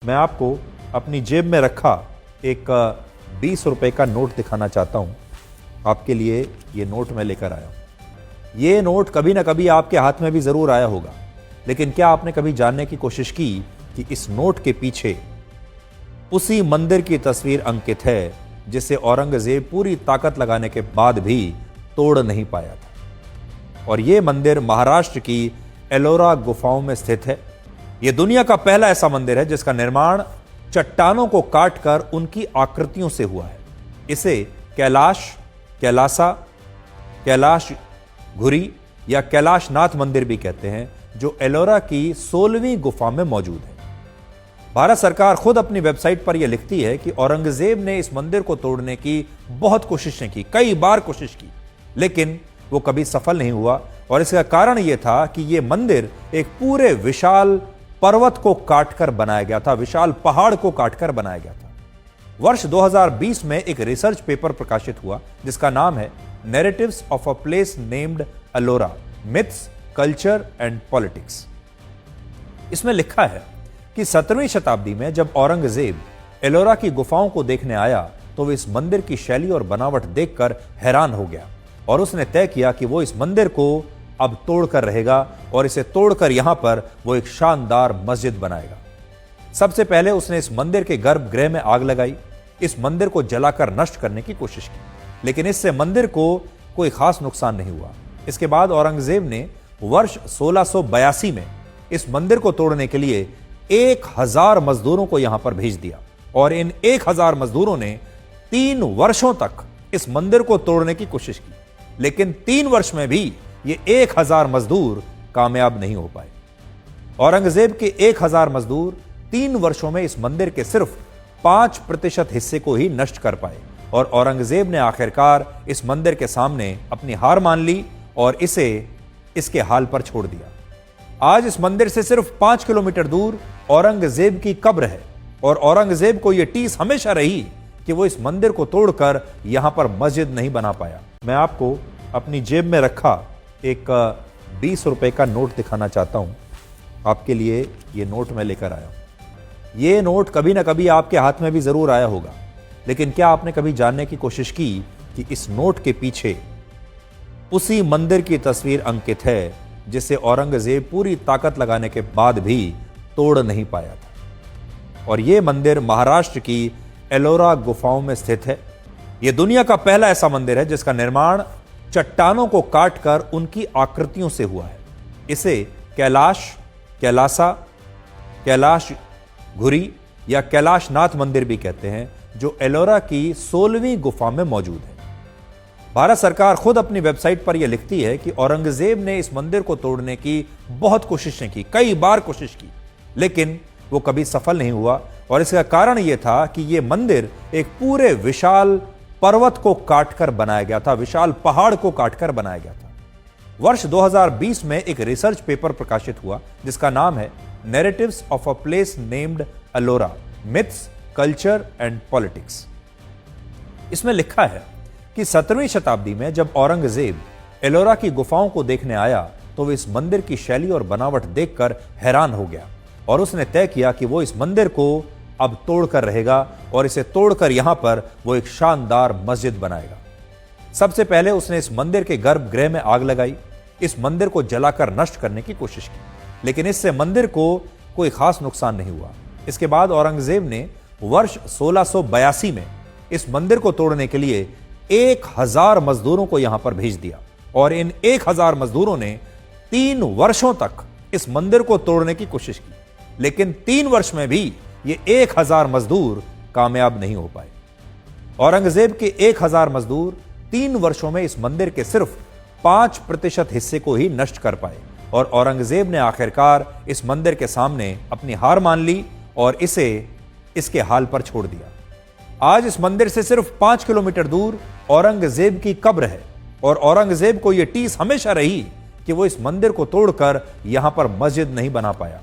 मैं आपको अपनी जेब में रखा एक 20 रुपए का नोट दिखाना चाहता हूं। आपके लिए ये नोट मैं लेकर आया हूं। ये नोट कभी ना कभी आपके हाथ में भी जरूर आया होगा, लेकिन क्या आपने कभी जानने की कोशिश की कि इस नोट के पीछे उसी मंदिर की तस्वीर अंकित है जिसे औरंगजेब पूरी ताकत लगाने के बाद भी तोड़ नहीं पाया था। और यह मंदिर महाराष्ट्र की एलोरा गुफाओं में स्थित है। यह दुनिया का पहला ऐसा मंदिर है जिसका निर्माण चट्टानों को काटकर उनकी आकृतियों से हुआ है। इसे कैलाश, कैलासा, कैलाश घुरी या कैलाशनाथ मंदिर भी कहते हैं, जो एलोरा की 16वीं गुफा में मौजूद है। भारत सरकार खुद अपनी वेबसाइट पर यह लिखती है कि औरंगजेब ने इस मंदिर को तोड़ने की बहुत कोशिशें की, कई बार कोशिश की, लेकिन वो कभी सफल नहीं हुआ। और इसका कारण यह था कि यह मंदिर एक पूरे विशाल पर्वत को काटकर बनाया गया था, विशाल पहाड़ को काटकर बनाया गया था। वर्ष 2020 में एक रिसर्च पेपर प्रकाशित हुआ जिसका नाम है narratives of a place named Ellora, myths, culture and politics. इसमें लिखा है कि 17वीं शताब्दी में जब औरंगजेब एलोरा की गुफाओं को देखने आया तो वह इस मंदिर की शैली और बनावट देखकर हैरान हो गया और उसने तय किया कि वो इस मंदिर को अब तोड़कर रहेगा और इसे तोड़कर यहां पर वो एक शानदार मस्जिद बनाएगा। सबसे पहले उसने इस मंदिर के गर्भगृह में आग लगाई, इस मंदिर को जलाकर नष्ट करने की कोशिश की, लेकिन इससे मंदिर को कोई खास नुकसान नहीं हुआ। इसके बाद औरंगजेब ने वर्ष 1682 में इस मंदिर को तोड़ने के लिए 1000 मजदूरों को यहां पर भेज दिया और इन 1000 मजदूरों ने 3 वर्षों तक इस मंदिर को तोड़ने की कोशिश की, लेकिन 3 वर्ष में भी ये 1000 मजदूर कामयाब नहीं हो पाए। औरंगजेब के 1000 मजदूर 3 वर्षों में इस मंदिर के सिर्फ 5% हिस्से को ही नष्ट कर पाए और औरंगजेब ने आखिरकार इस मंदिर के सामने अपनी हार मान ली और इसे इसके हाल पर छोड़ दिया। आज इस मंदिर से सिर्फ 5 किलोमीटर दूर औरंगजेब की कब्र है और औरंगजेब को यह टीस हमेशा रही कि वो इस मंदिर को तोड़कर यहां पर मस्जिद नहीं बना पाया। मैं आपको अपनी जेब में रखा एक 20 रुपए का नोट दिखाना चाहता हूं। आपके लिए ये नोट मैं लेकर आया हूं। ये नोट कभी ना कभी आपके हाथ में भी जरूर आया होगा, लेकिन क्या आपने कभी जानने की कोशिश की कि इस नोट के पीछे उसी मंदिर की तस्वीर अंकित है जिसे औरंगजेब पूरी ताकत लगाने के बाद भी तोड़ नहीं पाया था। और यह मंदिर महाराष्ट्र की एलोरा गुफाओं में स्थित है। यह दुनिया का पहला ऐसा मंदिर है जिसका निर्माण चट्टानों को काटकर उनकी आकृतियों से हुआ है। इसे कैलाश, कैलासा, कैलाश घुरी या कैलाशनाथ मंदिर भी कहते हैं, जो एलोरा की 16वीं गुफा में मौजूद है। भारत सरकार खुद अपनी वेबसाइट पर यह लिखती है कि औरंगजेब ने इस मंदिर को तोड़ने की बहुत कोशिशें की, कई बार कोशिश की, लेकिन वो कभी सफल नहीं हुआ। और इसका कारण यह था कि यह मंदिर एक पूरे विशाल पर्वत को काटकर बनाया गया था, विशाल पहाड़ को काटकर बनाया गया था। वर्ष 2020 में एक रिसर्च पेपर प्रकाशित हुआ जिसका नाम है narratives of a place named Ellora, myths, culture and politics. इसमें लिखा है कि 17वीं शताब्दी में जब औरंगजेब एलोरा की गुफाओं को देखने आया तो वह इस मंदिर की शैली और बनावट देखकर हैरान हो गया और उसने तय किया कि वो इस मंदिर को अब तोड़कर रहेगा और इसे तोड़कर यहां पर वो एक शानदार मस्जिद बनाएगा। सबसे पहले उसने इस मंदिर के गर्भगृह में आग लगाई, इस मंदिर को जलाकर नष्ट करने की कोशिश की, लेकिन इससे मंदिर को कोई खास नुकसान नहीं हुआ। इसके बाद औरंगजेब ने वर्ष 1682 में इस मंदिर को तोड़ने के लिए 1000 मजदूरों को यहां पर भेज दिया और इन 1000 मजदूरों ने 3 वर्षों तक इस मंदिर को तोड़ने की कोशिश की, लेकिन 3 वर्ष में भी ये 1000 मजदूर कामयाब नहीं हो पाए। औरंगजेब के 1000 मजदूर 3 वर्षों में इस मंदिर के सिर्फ 5% हिस्से को ही नष्ट कर पाए और औरंगजेब ने आखिरकार इस मंदिर के सामने अपनी हार मान ली और इसे इसके हाल पर छोड़ दिया। आज इस मंदिर से सिर्फ 5 किलोमीटर दूर औरंगजेब की कब्र है और औरंगजेब को यह टीस हमेशा रही कि वो इस मंदिर को तोड़कर यहां पर मस्जिद नहीं बना पाया।